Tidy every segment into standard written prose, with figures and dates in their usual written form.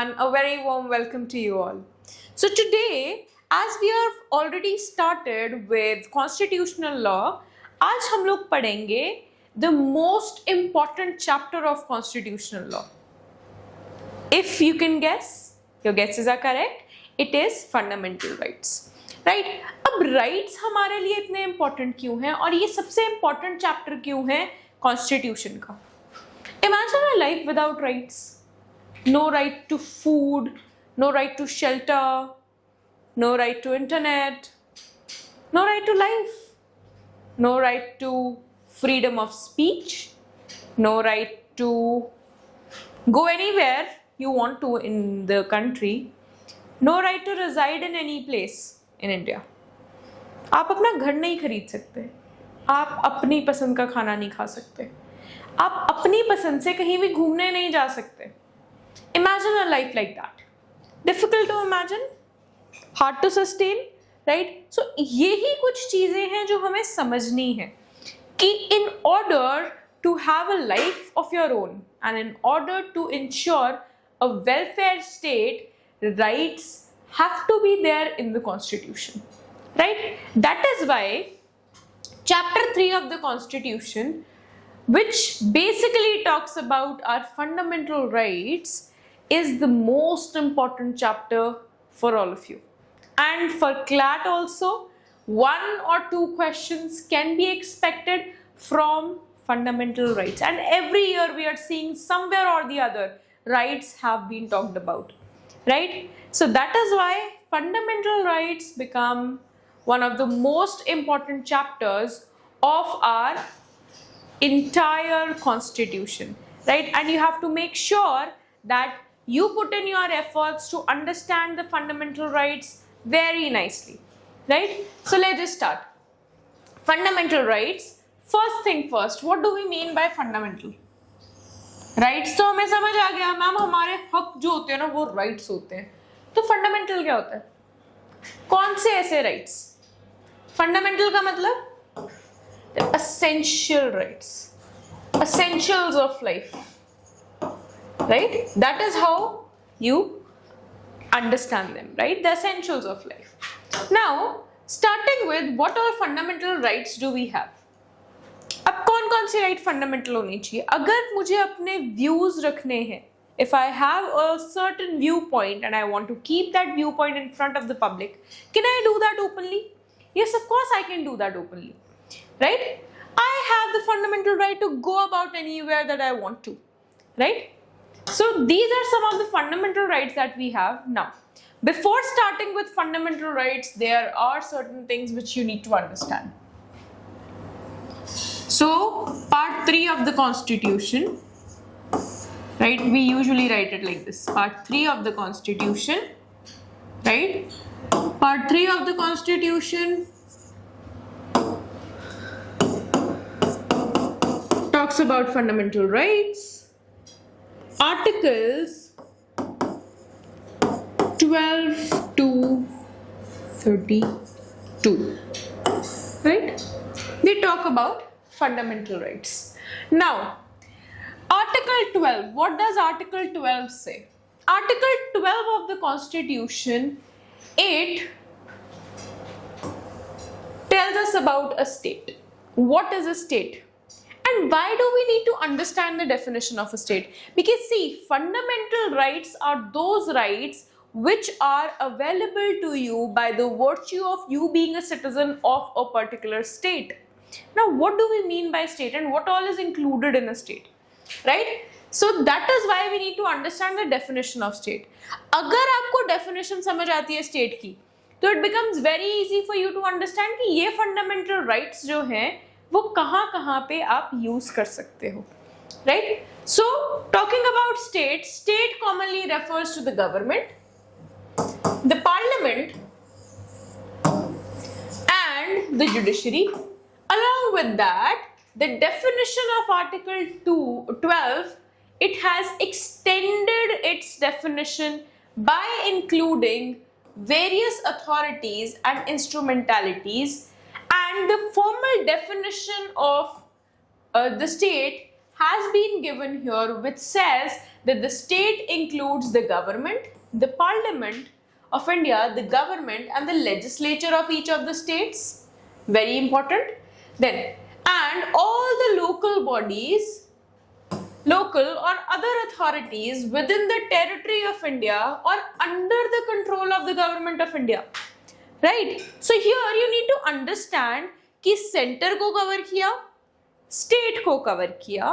everyone, a very warm welcome to you all. So today, as we have already started with constitutional law, आज हम लोग पढ़ेंगे the most important chapter of constitutional law. If you can guess, your guesses are correct, it is fundamental rights. Right? अब rights हमारे लिए इतने important क्यों हैं और ये सबसे important chapter क्यों है constitution का? Imagine a life without rights. No right to food, no right to shelter, no right to internet, no right to life, no right to freedom of speech, no right to go anywhere you want to in the country, no right to reside in any place in India. आप अपना घर नहीं खरीद सकते, आप अपनी पसंद का खाना नहीं खा सकते, आप अपनी पसंद से कहीं भी घूमने नहीं जा सकते. Imagine a life like that. Difficult to imagine, hard to sustain, right? So यही कुछ चीजें हैं जो हमें समझनी है कि in order to have a life of your own and in order to ensure a welfare state, rights have to be there in the constitution, right? That is why chapter 3 of the constitution, which basically talks about our fundamental rights, is the most important chapter for all of you. And for CLAT also, 1 or 2 questions can be expected from fundamental rights. And every year we are seeing somewhere or the other, rights have been talked about, right? So that is why fundamental rights become one of the most important chapters of our entire constitution, right? And you have to make sure that you put in your efforts to understand the fundamental rights very nicely, right? So let's just start. Fundamental rights. First thing first, what do we mean by fundamental? Rights तो हमें समझ आ गया ma'am, हमारे हक जो होते हैं ना वो rights होते हैं. तो fundamental क्या होता है? कौन से ऐसे rights? Fundamental का मतलब the essential rights, essentials of life. Right? That is how you understand them, right? The essentials of life. Now, starting with what all fundamental rights do we have? अब कौन-कौन सी right fundamental होनी चाहिए? अगर मुझे अपने views रखने हैं, if I have a certain viewpoint and I want to keep that viewpoint in front of the public, can I do that openly? Yes, of course I can do that openly, right? I have the fundamental right to go about anywhere that I want to, right? So these are some of the fundamental rights that we have. Now, before starting with fundamental rights, there are certain things which you need to understand. So, part 3 of the Constitution, right? We usually write it like this. Part 3 of the Constitution, right? Part 3 of the Constitution talks about fundamental rights. Articles 12 to 32, right? They talk about fundamental rights. Now, Article 12, what does Article 12 say? Article 12 of the Constitution, it tells us about a state. What is a state? And why do we need to understand the definition of a state? Because see, fundamental rights are those rights which are available to you by the virtue of you being a citizen of a particular state. Now, what do we mean by state and what all is included in a state, right? So that is why we need to understand the definition of state. अगर आपको definition समझ आती है state की, तो it becomes very easy for you to understand कि ये fundamental rights जो हैं वो कहाँ पे आप use कर सकते हो, right? So talking about state, state commonly refers to the government, the parliament, and the judiciary. Along with that, the definition of Article 12, it has extended its definition by including various authorities and instrumentalities, and the formal definition of the state has been given here, which says that the state includes the government, the parliament of India, the government and the legislature of each of the states. Very important. Then, and all the local bodies, local or other authorities within the territory of India or under the control of the government of India. Right? So here you need to understand कि centre को cover किया, state को cover किया,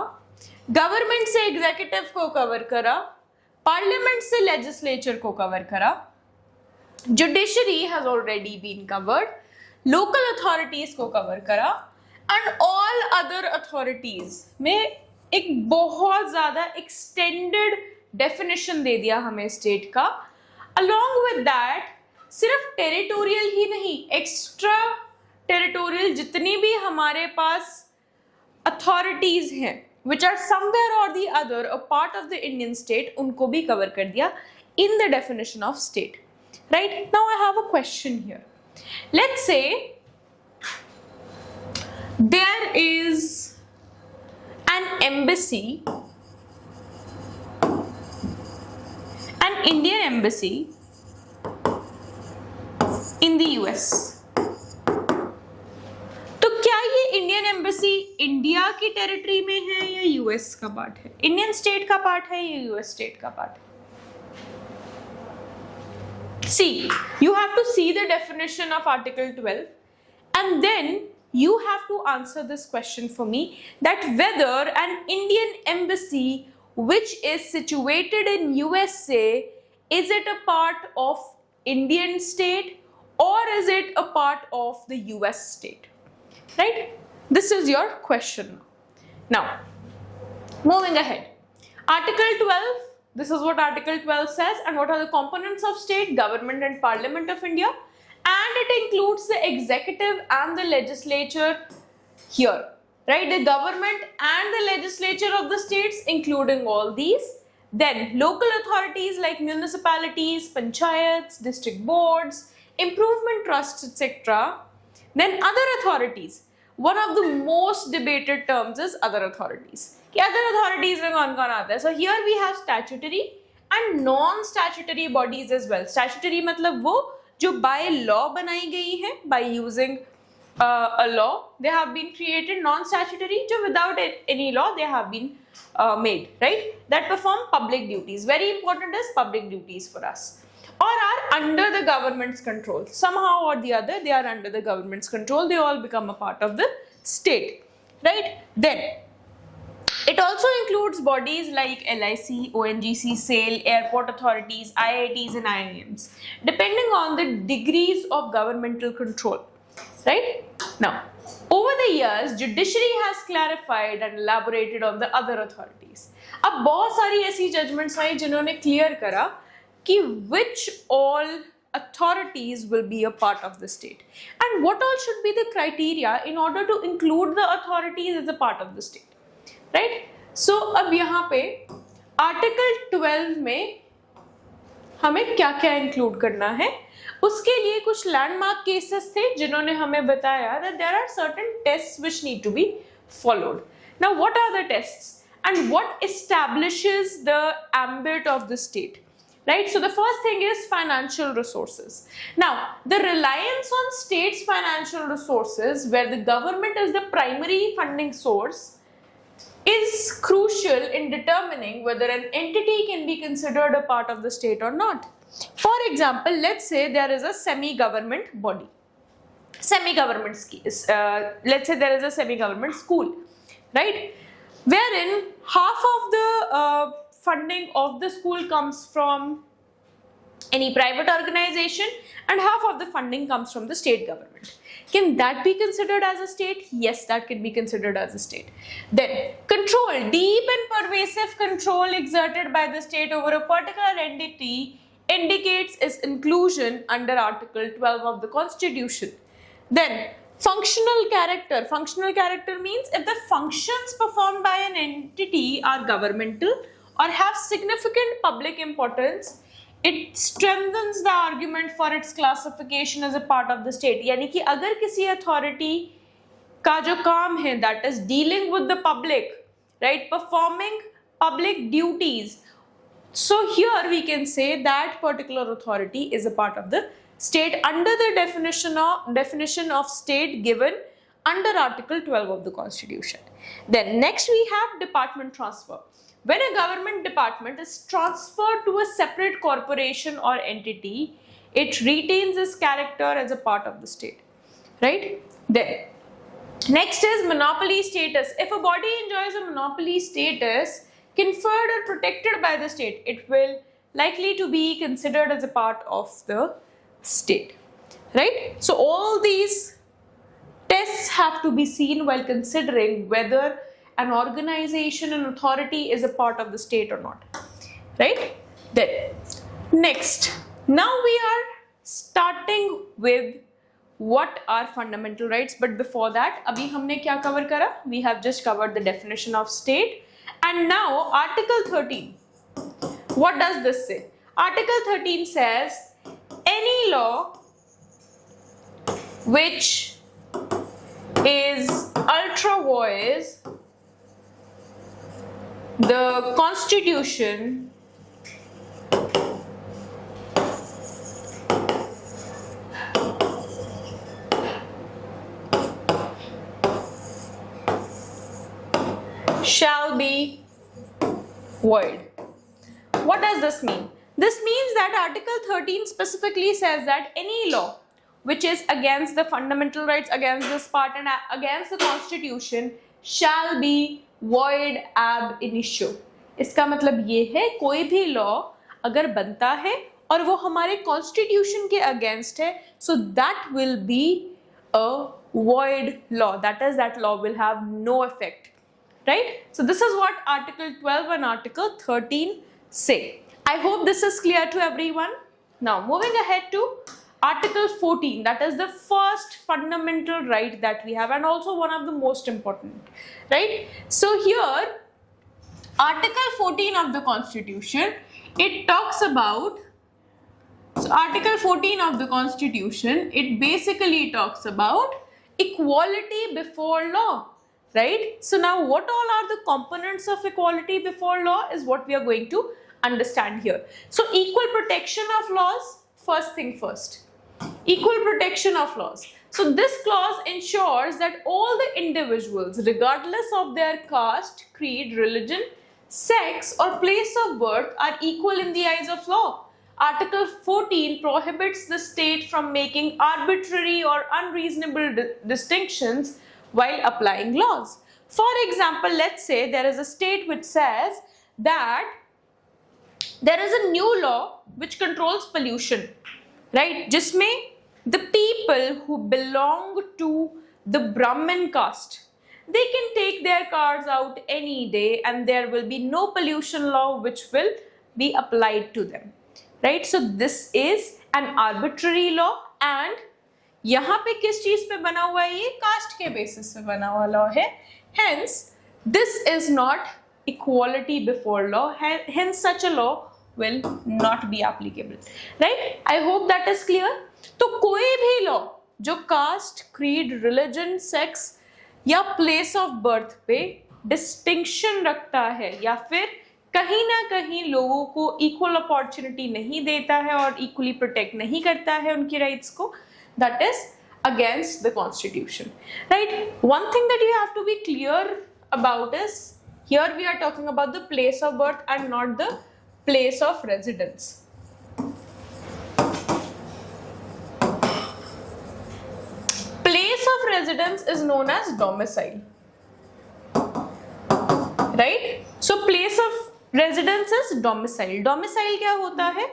government से executive को cover करा, parliament से legislature को कवर करा, judiciary has already been covered, local authorities को कवर करा एंड ऑल अदर अथॉरिटीज में एक बहुत ज्यादा एक्सटेंडेड डेफिनेशन दे दिया हमें स्टेट का. अलॉन्ग विद दैट सिर्फ टेरिटोरियल ही नहीं, एक्स्ट्रा टेरिटोरियल जितनी भी हमारे पास अथॉरिटीज हैं which are somewhere or the other a part of the Indian state, उनको भी कवर कर दिया in the definition of state. Right? Now I have a question here. Let's say there is an embassy, an Indian embassy in the US. तो क्या ये Indian embassy India की territory में है या यूएस का पार्ट है, इंडियन स्टेट का पार्ट है या यूएस स्टेट का पार्ट है? See, you have to see the definition of Article 12 and then you have to answer this question for me, that whether an Indian embassy which is situated in USA, is it a part of Indian state or is it a part of the US state? Right? This is your question. Now, moving ahead. Article 12, this is what Article 12 says, and what are the components of state, government and parliament of India, and it includes the executive and the legislature here. Right? The government and the legislature of the states, including all these. Then local authorities like municipalities, panchayats, district boards, improvement trusts, etc. Then other authorities. One of the most debated terms is other authorities. कि other authorities में कौन कौन आता है? So here we have statutory and non-statutory bodies as well. Statutory मतलब वो जो by law बनाई गई हैं, by using a law they have been created. Non-statutory जो without any law they have been made, right? That perform public duties. Very important is public duties for us. Or are under the government's control. Somehow or the other, they are under the government's control. They all become a part of the state, right? Then, it also includes bodies like LIC, ONGC, SAIL, airport authorities, IITs and IIMs, depending on the degrees of governmental control, right? Now, over the years, judiciary has clarified and elaborated on the other authorities. अब बहुत सारी ऐसी judgments आई जिन्होंने clear करा कि which all authorities will be a part of the state and what all should be the criteria in order to include the authorities as a part of the state, right? So अब यहाँ पे Article 12 में हमें क्या क्या include करना है, उसके लिए कुछ landmark cases थे जिन्होंने हमें बताया that there are certain tests which need to be followed. Now what are the tests and what establishes the ambit of the state? Right? So the first thing is financial resources. Now, the reliance on states' financial resources, where the government is the primary funding source, is crucial in determining whether an entity can be considered a part of the state or not. For example, let's say there is a semi-government body. Let's say there is a semi-government school, right? Wherein half of the funding of the school comes from any private organization and half of the funding comes from the state government. Can that be considered as a state? Yes, that can be considered as a state. Then, control, deep and pervasive control exerted by the state over a particular entity indicates its inclusion under Article 12 of the Constitution. Then, functional character. Functional character means if the functions performed by an entity are governmental or have significant public importance, it strengthens the argument for its classification as a part of the state. यानी कि अगर किसी authority का जो काम है that is dealing with the public right? Performing public duties. So here we can say that particular authority is a part of the state under the definition of state given under Article 12 of the Constitution. Then next we have department transfer. When a government department is transferred to a separate corporation or entity, it retains its character as a part of the state, right? Then next is monopoly status. If a body enjoys a monopoly status conferred or protected by the state, it will likely to be considered as a part of the state, right? So all these tests have to be seen while considering whether an organization and authority is a part of the state or not, right? Then next, now we are starting with what are fundamental rights, but before that abhi humne kya cover kara? We have just covered the definition of state. And now Article 13, what does this say? Article 13 says any law which is ultra vires the Constitution shall be void. What does this mean? This means that Article 13 specifically says that any law which is against the fundamental rights, against this part and against the Constitution shall be void ab initio. इसका मतलब ये है कोई भी law अगर बनता है और वो हमारे कॉन्स्टिट्यूशन के अगेंस्ट है, so that will be a void law. That is, that law will have no effect. Right? So this is what Article 12 and Article 13 say. I hope this is clear to everyone. Now moving ahead to Article 14, that is the first fundamental right that we have and also one of the most important, right? So here Article 14 of the Constitution, it talks about, so Article 14 of the Constitution, it basically talks about equality before law. Right? So now what all are the components of equality before law is what we are going to understand here. So equal protection of laws, first thing first. Equal protection of laws. So this clause ensures that all the individuals, regardless of their caste, creed, religion, sex or place of birth, are equal in the eyes of law. Article 14 prohibits the state from making arbitrary or unreasonable distinctions while applying laws. For example, let's say there is a state which says that there is a new law which controls pollution, right? Jisme the people who belong to the Brahmin caste, they can take their cars out any day and there will be no pollution law which will be applied to them, right? So this is an arbitrary law and यहाँ पे किस चीज पे बना हुआ है? ये cast के बेसिस पे बना हुआ लॉ है. Hence, this is not equality before law. Hence, such a law will not be applicable. Right? I hope that is clear. तो कोई भी लॉ जो कास्ट, क्रीड, रिलीजन, सेक्स या प्लेस ऑफ बर्थ पे डिस्टिंक्शन रखता है या फिर कहीं ना कहीं लोगों को इक्वल अपॉर्चुनिटी नहीं देता है और इक्वली प्रोटेक्ट नहीं करता है उनकी राइट्स को, that is against the Constitution, right? One thing that you have to be clear about is here we are talking about the place of birth and not the place of residence. Place of residence is known as domicile, right? So place of residence is domicile. Domicile क्या होता है?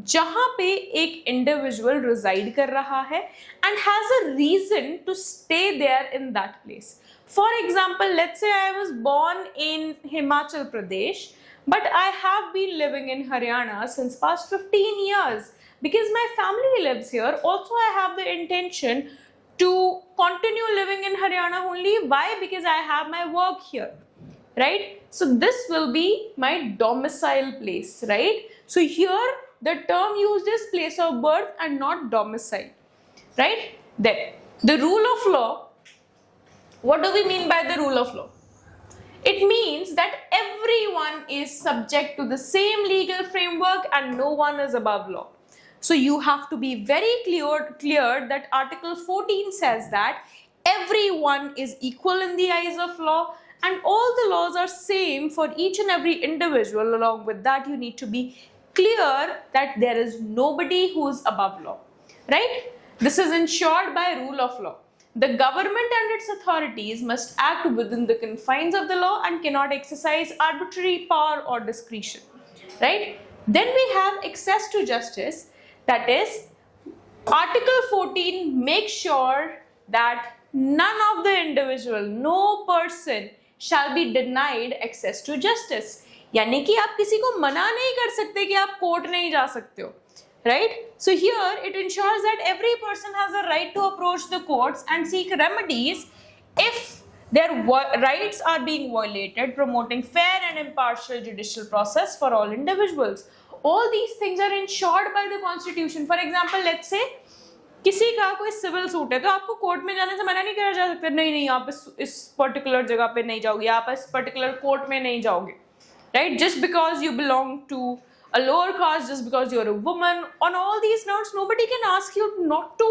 जहां पे एक individual resided कर रहा है and has a reason to stay there in that place. For example, let's say I was born in Himachal Pradesh but I have been living in Haryana since past 15 years because my family lives here. Also, I have the intention to continue living in Haryana only. Why? Because I have my work here, right? So this will be my domicile place, right? So here the term used is place of birth and not domicile, right? Then the rule of law. What do we mean by the rule of law? It means that everyone is subject to the same legal framework and no one is above law. So you have to be very clear that Article 14 says that everyone is equal in the eyes of law and all the laws are same for each and every individual. Along with that, you need to be clear that there is nobody who is above law, right? This is ensured by rule of law. The government and its authorities must act within the confines of the law and cannot exercise arbitrary power or discretion, right? Then we have access to justice, that is, Article 14 makes sure that none of the individual, no person shall be denied access to justice. यानी कि आप किसी को मना नहीं कर सकते कि आप कोर्ट नहीं जा सकते हो, right? So here it ensures that every person has a right to approach the courts and seek remedies if their rights are being violated, promoting fair and impartial judicial process for all individuals. All these things are ensured by the constitution. For example, let's say किसी का कोई civil suit है तो आपको court में जाने से मना नहीं करा जा सकता, नहीं आप इस पर्टिकुलर जगह पे नहीं जाओगे, आप इस पर्टिकुलर कोर्ट में नहीं जाओगे, right? Just because you belong to a lower caste, just because you're a woman, on all these grounds, nobody can ask you not to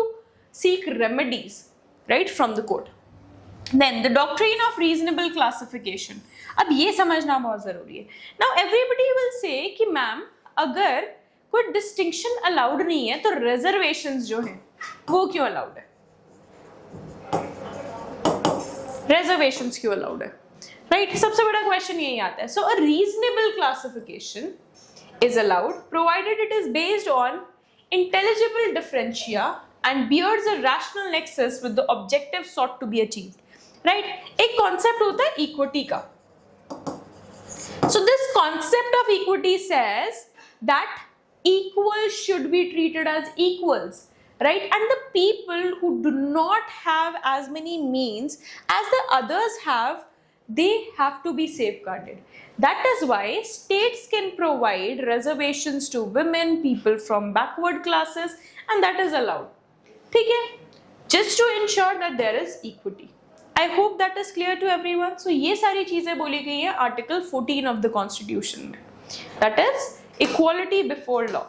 seek remedies, right, from the court. Then the doctrine of reasonable classification. अब ये समझना बहुत जरूरी है. Now everybody will say कि ma'am अगर कोई distinction allowed नहीं है तो रिजर्वेशंस जो हैं वो क्यों अलाउड है? रिजर्वेशंस क्यों अलाउड है, राइट? सबसे बड़ा क्वेश्चन यही आता है. So a reasonable classification is allowed provided it is based on intelligible differentia and bears a rational nexus with the objective sought to be achieved, right? एक concept होता है equity का. So this concept of equity says that equals should be treated as equals, right? And the people who do not have as many means as the others have, they have to be safeguarded. That is why states can provide reservations to women, people from backward classes, and that is allowed. ठीक है? Just to ensure that there is equity. I hope that is clear to everyone. So ये सारी चीजें बोली गई है Article 14 of the Constitution में. That is equality before law.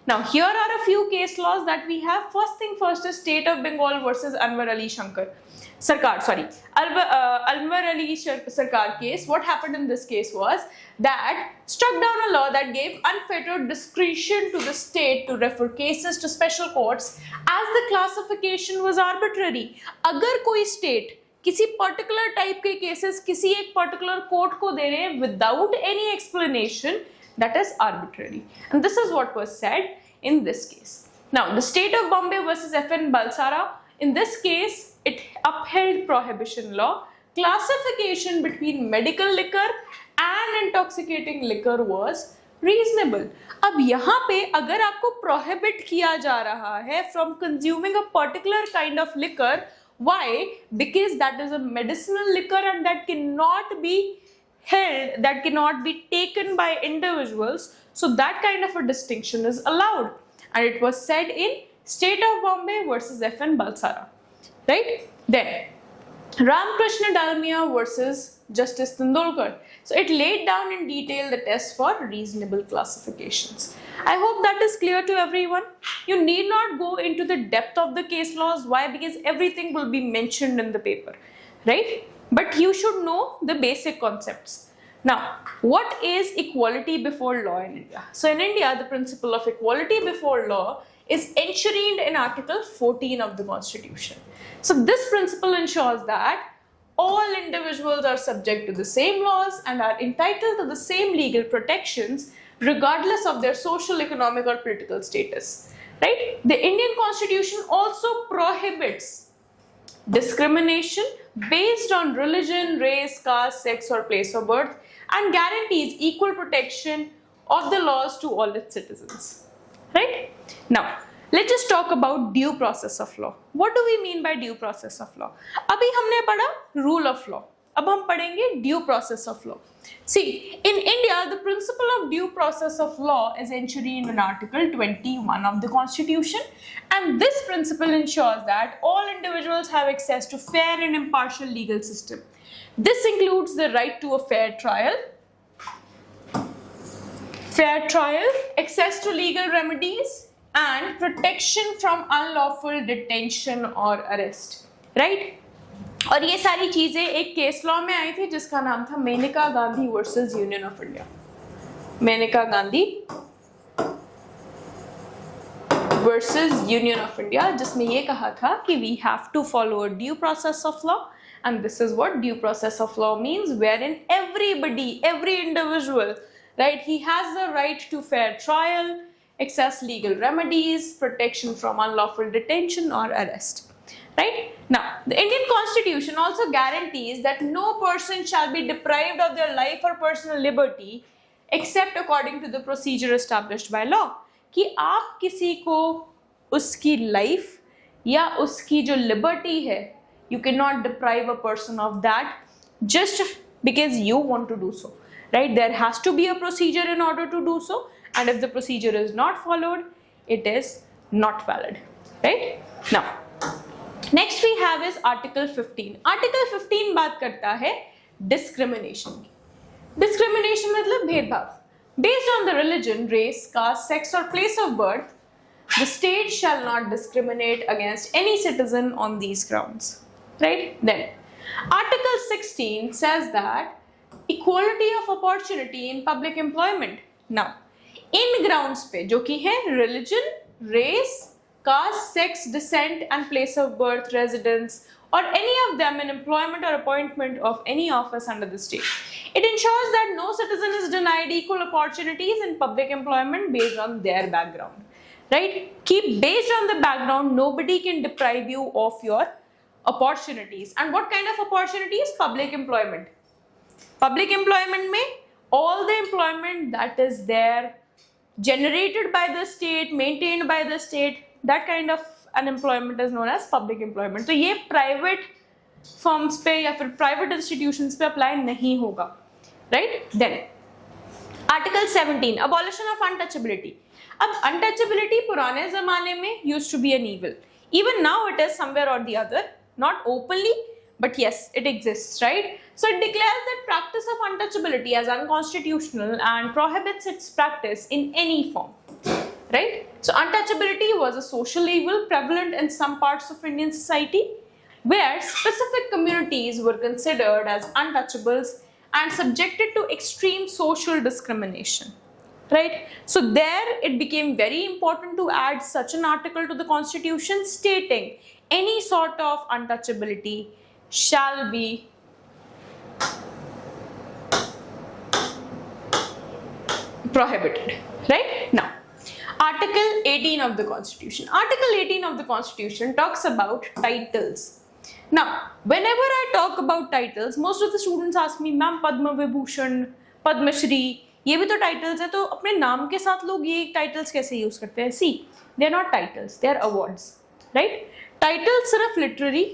Now here are a few case laws that we have. First thing first is State of Bengal versus Anwar Ali Anwar Ali Sarkar case. What happened in this case was that struck down a law that gave unfettered discretion to the state to refer cases to special courts as the classification was arbitrary. अगर कोई state किसी particular type के cases किसी एक particular court को दे रहे हैं without any explanation, that is arbitrary. And this is what was said in this case. Now, the State of Bombay versus FN Balsara. In this case, it upheld prohibition law. Classification between medical liquor and intoxicating liquor was reasonable. अब यहाँ पे अगर आपको prohibit किया जा रहा है from consuming a particular kind of liquor, why? Because that is a medicinal liquor and that cannot be held, that cannot be taken by individuals. So that kind of a distinction is allowed. And it was said in State of Bombay versus FN Balsara, right? Then Ramakrishna Dalmia versus Justice Tendulkar. So it laid down in detail the test for reasonable classifications. I hope that is clear to everyone. You need not go into the depth of the case laws. Why? Because everything will be mentioned in the paper, right? But you should know the basic concepts. Now, what is equality before law in India? So in India, the principle of equality before law is enshrined in Article 14 of the Constitution. So this principle ensures that all individuals are subject to the same laws and are entitled to the same legal protections regardless of their social, economic or political status, right? The Indian Constitution also prohibits discrimination based on religion, race, caste, sex or place of birth and guarantees equal protection of the laws to all its citizens, right? Now, let's just talk about due process of law. What do we mean by due process of law? अभी हमने पढ़ा rule of law. अब हम पढ़ेंगे due process of law. See, in India, the principle of due process of law is enshrined in Article 21 of the Constitution, and this principle ensures that all individuals have access to fair and impartial legal system. This includes the right to a fair trial, access to legal remedies, and protection from unlawful detention or arrest. Right? और ये सारी चीजें एक case law में आई थी जिसका नाम था Maneka Gandhi versus Union of India. Maneka Gandhi versus Union of India, जिसमें ये कहा था कि we have to follow a due process of law, and this is what due process of law means, wherein every individual, right, he has the right to fair trial, access legal remedies, protection from unlawful detention or arrest. Right? Now, the Indian Constitution also guarantees that no person shall be deprived of their life or personal liberty except according to the procedure established by law. कि आप किसी को उसकी life या उसकी जो liberty है, you cannot deprive a person of that just because you want to do so. Right? There has to be a procedure in order to do so, and if the procedure is not followed, it is not valid. Right? Now, next we have is article 15. Article 15 बात करता है discrimination की. Discrimination मतलब भेदभाव. Based on the religion, race, caste, sex और place of birth, the state shall not discriminate against any citizen on these grounds. Right? Then article 16 says that equality of opportunity in public employment. Now, in grounds पे जो कि है religion, race, caste, sex, descent and place of birth, residence, or any of them in employment or appointment of any office under the state. It ensures that no citizen is denied equal opportunities in public employment based on their background. Right? Keep based on the background, nobody can deprive you of your opportunities. And what kind of opportunities? Public employment. Public employment mein all the employment that is there, generated by the state, maintained by the state, that kind of unemployment is known as public employment. तो ये private firms पे या फिर private institutions पे apply नहीं होगा. Right? Then Article 17, abolition of untouchability. अब untouchability पुराने ज़माने में used to be an evil. Even now it is somewhere or the other, not openly, but yes, it exists, right? So it declares that practice of untouchability as unconstitutional and prohibits its practice in any form. Right? So untouchability was a social evil prevalent in some parts of Indian society where specific communities were considered as untouchables and subjected to extreme social discrimination. Right? So there it became very important to add such an article to the Constitution stating any sort of untouchability shall be prohibited. Right? Now, Article 18 of the Constitution. Article 18 of the Constitution talks about titles. Now, whenever I talk about titles, most of the students ask me, "Ma'am, Padma Vibhushan, Padma Shri, ये भी तो titles है, तो अपने नाम के साथ लोग ये titles कैसे use करते हैं?" See, they are not titles, they are awards, right? Titles सिर्फ literary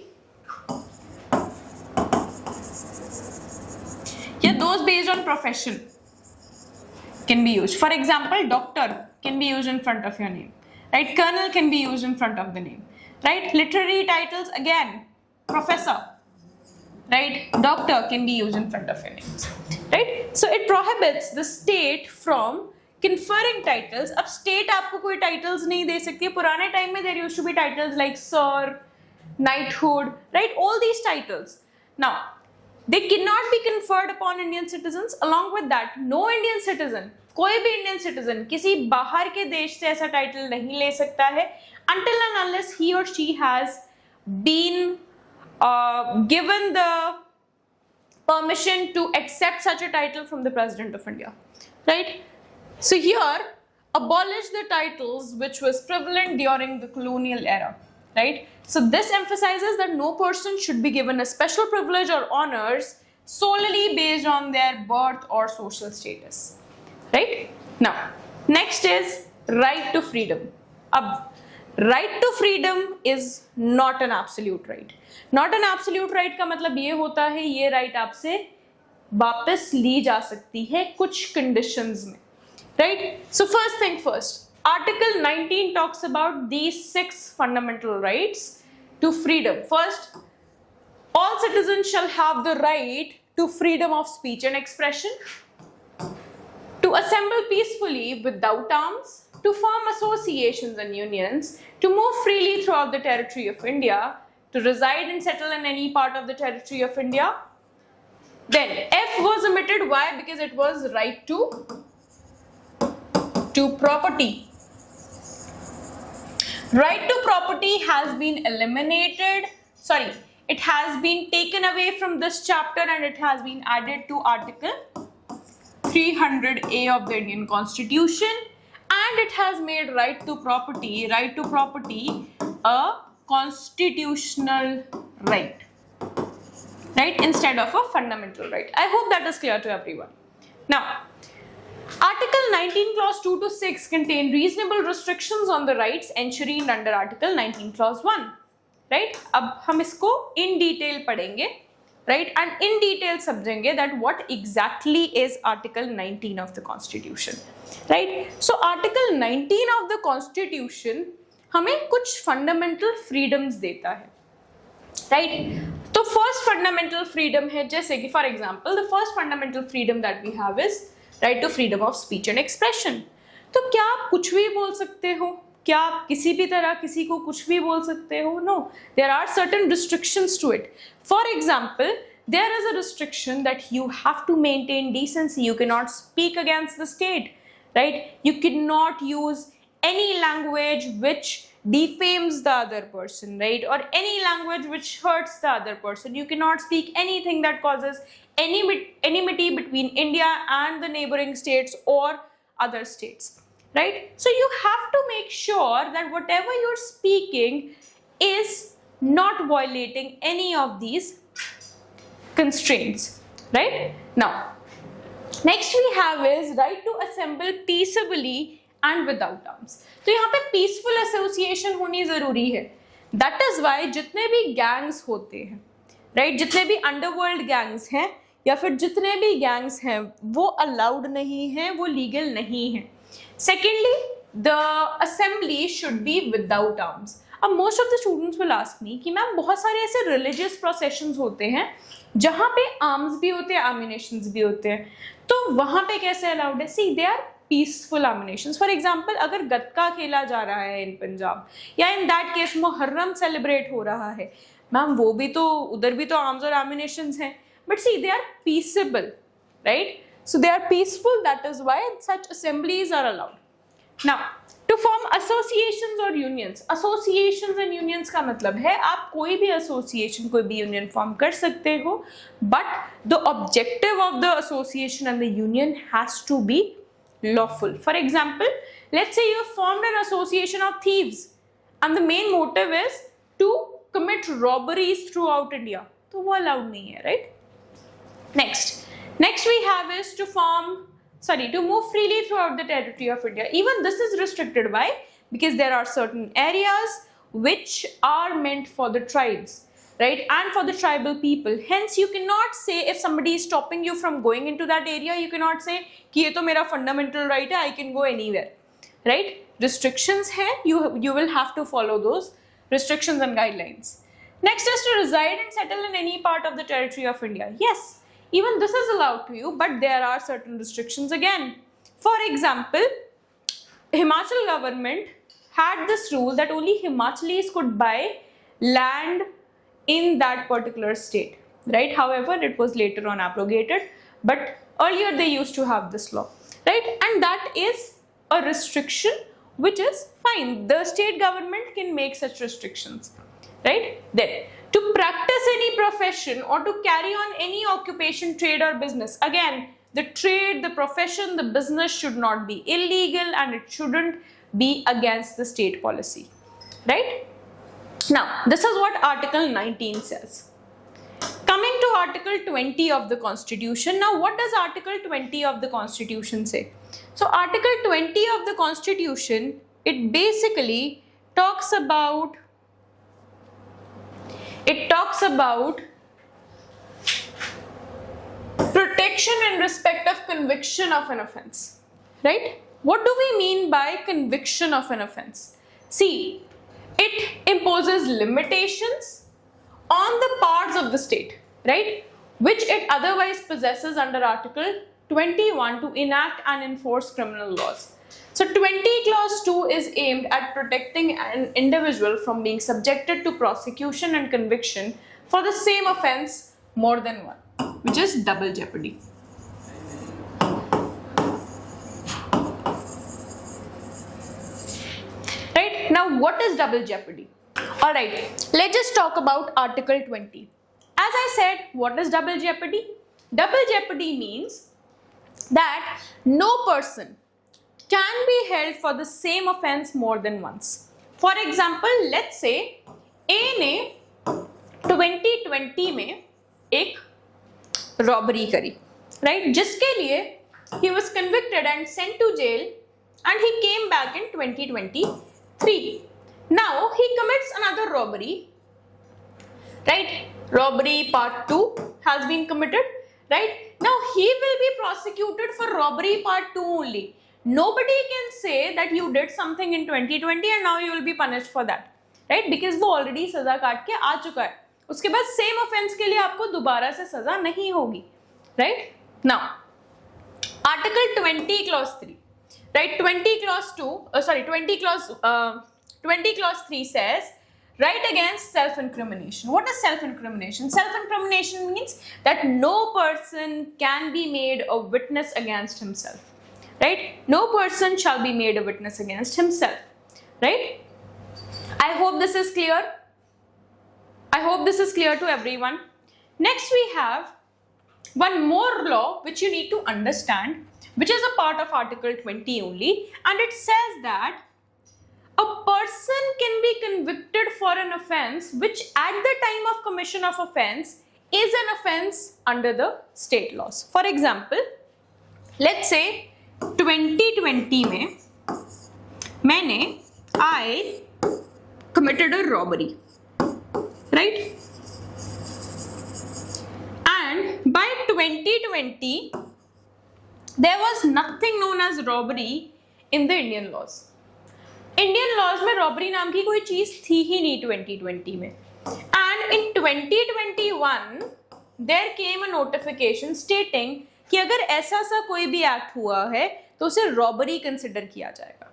या those based on profession can be used. For example, doctor can be used in front of your name, right? Colonel can be used in front of the name, right? Literary titles, again, professor, right? Doctor can be used in front of your names, right? So it prohibits the state from conferring titles. अब state आपको कोई titles नहीं दे सकती. पुराने time में there used to be titles like sir, knighthood, right? All these titles. Now, they cannot be conferred upon Indian citizens. Along with that, no Indian citizen, कोई भी Indian citizen किसी बाहर के देश से ऐसा टाइटल नहीं ले सकता है until and unless he or she has been given the permission to accept such a title from the President of India. Right? So here, abolish the titles which was prevalent during the colonial era. Right? So this emphasizes that no person should be given a special privilege or honors solely based on their birth or social status. Right? Now, next is right to freedom. Ab, right to freedom is not an absolute right. Not an absolute right का मतलब ये होता है ये right आपसे वापस ली जा सकती है कुछ कंडीशंस में, right. So first thing first, article 19 talks about these 6 fundamental rights to freedom. First, all citizens shall have the right to freedom of speech and expression, to assemble peacefully without arms, to form associations and unions, to move freely throughout the territory of India, to reside and settle in any part of the territory of India. Then F was omitted. Why? Because it was right to property. Right to property has been eliminated. Sorry, it has been taken away from this chapter and it has been added to Article 300A of the Indian Constitution, and it has made right to property a constitutional right, instead of a fundamental right. I hope that is clear to everyone. Now, Article 19 clause 2 to 6 contain reasonable restrictions on the rights enshrined under Article 19 clause 1, right. अब हम इसको in detail पढ़ेंगे, right, and in detail समझेंगे that what exactly is Article 19 of the Constitution, right. So Article 19 of the Constitution हमें कुछ fundamental freedoms देता है, right. तो first fundamental freedom है, जैसे कि for example the first fundamental freedom that we have is right to freedom of speech and expression. तो क्या आप कुछ भी बोल सकते हो? क्या आप किसी भी तरह किसी को कुछ भी बोल सकते हो? No, there are certain restrictions to it. For example, there is a restriction that you have to maintain decency. You cannot speak against the state, right? You cannot use any language which defames the other person, right? Or any language which hurts the other person. You cannot speak anything that causes enmity between India and the neighboring states or other states, right? So you have to make sure that whatever you're speaking is not violating any of these constraints, right? Now, next we have is right to assemble peaceably and without arms. तो यहाँ पे peaceful association होनी जरूरी है. That is why जितने भी gangs होते हैं, right, जितने भी underworld gangs हैं या फिर जितने भी gangs हैं वो allowed नहीं हैं, वो legal नहीं हैं. Secondly, the assembly should be without arms. अब most of the students will ask me कि मैम बहुत सारे ऐसे religious processions होते हैं जहाँ पे arms भी होते हैं, ammunitions भी होते हैं, तो वहाँ पे कैसे allowed है? See, they are peaceful ammunitions. For example, अगर गतका खेला जा रहा है इन पंजाब या in that case Muharram celebrate हो रहा है, मैम वो भी तो उधर भी तो arms और ammunitions हैं, but see, they are peaceable, right? So they are peaceful. That is why such assemblies are allowed. Now, to form associations or unions, associations and unions का मतलब है आप कोई भी association, कोई भी union form कर सकते हो, but the objective of the association and the union has to be lawful. For example, let's say you have formed an association of thieves and the main motive is to commit robberies throughout India, तो वो allowed नहीं है, right? Next we have is to move freely throughout the territory of India. Even this is restricted. Why? Because there are certain areas which are meant for the tribes, right, and for the tribal people. Hence, you cannot say if somebody is stopping you from going into that area, you cannot say कि ये तो मेरा fundamental right है, I can go anywhere, right? Restrictions है, you will have to follow those restrictions and guidelines. Next is to reside and settle in any part of the territory of India. Yes, even this is allowed to you, but there are certain restrictions again. For example, Himachal government had this rule that only Himachalis could buy land in that particular state, right? However, it was later on abrogated, but earlier they used to have this law, right? And that is a restriction which is fine. The state government can make such restrictions, right? Then, to practice any profession or to carry on any occupation, trade or business, again, the trade, the profession, the business should not be illegal and it shouldn't be against the state policy, right? Now, this is what Article 19 says. Coming to Article 20 of the Constitution. Now, what does Article 20 of the Constitution say? So, Article 20 of the Constitution, it basically talks about protection in respect of conviction of an offense, right? What do we mean by conviction of an offense? See, it imposes limitations on the parts of the state, right, which it otherwise possesses under Article 21 to enact and enforce criminal laws. So 20 clause 2 is aimed at protecting an individual from being subjected to prosecution and conviction for the same offense more than one, which is double jeopardy. Right, now what is double jeopardy? Alright, let's just talk about Article 20. As I said, what is double jeopardy? Double jeopardy means that no person can be held for the same offense more than once. For example, let's say A ने 2020 में एक robbery करी, right? जिसके लिए he was convicted and sent to jail, and he came back in 2023. Now he commits another robbery, right? Robbery part 2 has been committed, right? Now he will be prosecuted for robbery part 2 only. Nobody can say that you did something in 2020 and now you will be punished for that, right? Because वो already सजा काट के आ चुका है. उसके बाद same offense के लिए आपको दोबारा से सजा नहीं होगी, right? Now, Article 20 clause 3, right? 20 clause 3 says right against self-incrimination. What is self-incrimination? Self-incrimination means that no person can be made a witness against himself, right? No person shall be made a witness against himself, right? I hope this is clear. I hope this is clear to everyone. Next we have one more law which you need to understand, which is a part of Article 20 only, and it says that a person can be convicted for an offense which at the time of commission of offense is an offense under the state laws. For example, let's say 2020 में I committed a robbery, right? And by 2020 there was nothing known as robbery in the Indian laws. Indian laws में robbery नाम की कोई चीज थी ही नहीं 2020 में. And in 2021 there came a notification stating कि अगर ऐसा सा कोई भी एक्ट हुआ है तो उसे रॉबरी कंसिडर किया जाएगा,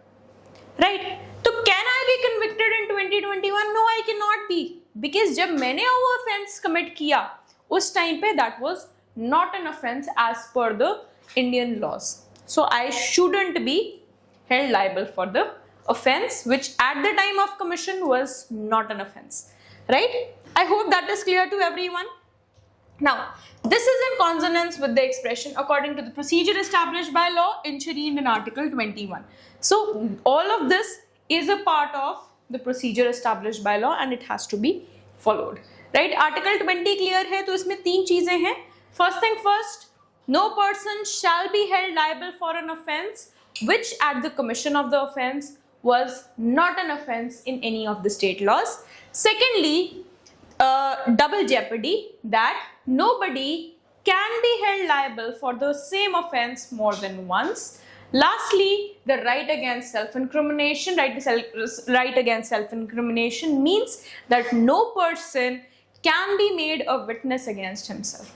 राइट? तो can I B convicted in 2021? No, I can not be, because जब मैंने वो ऑफेंस कमिट किया उस टाइम पे that was not an offence as per the Indian laws. So I shouldn't be held liable for the offense which at the time of commission was not an offense, right? I hope that is clear to everyone. Now, this is in consonance with the expression according to the procedure established by law enshrined in Article 21. So, all of this is a part of the procedure established by law and it has to be followed, right? Article 20 clear है, तो इसमें तीन चीजें हैं. First thing first, no person shall be held liable for an offense which at the commission of the offense was not an offense in any of the state laws. Secondly, double jeopardy, that nobody can be held liable for the same offense more than once. Lastly, the right against self-incrimination. Right against self-incrimination means that no person can be made a witness against himself.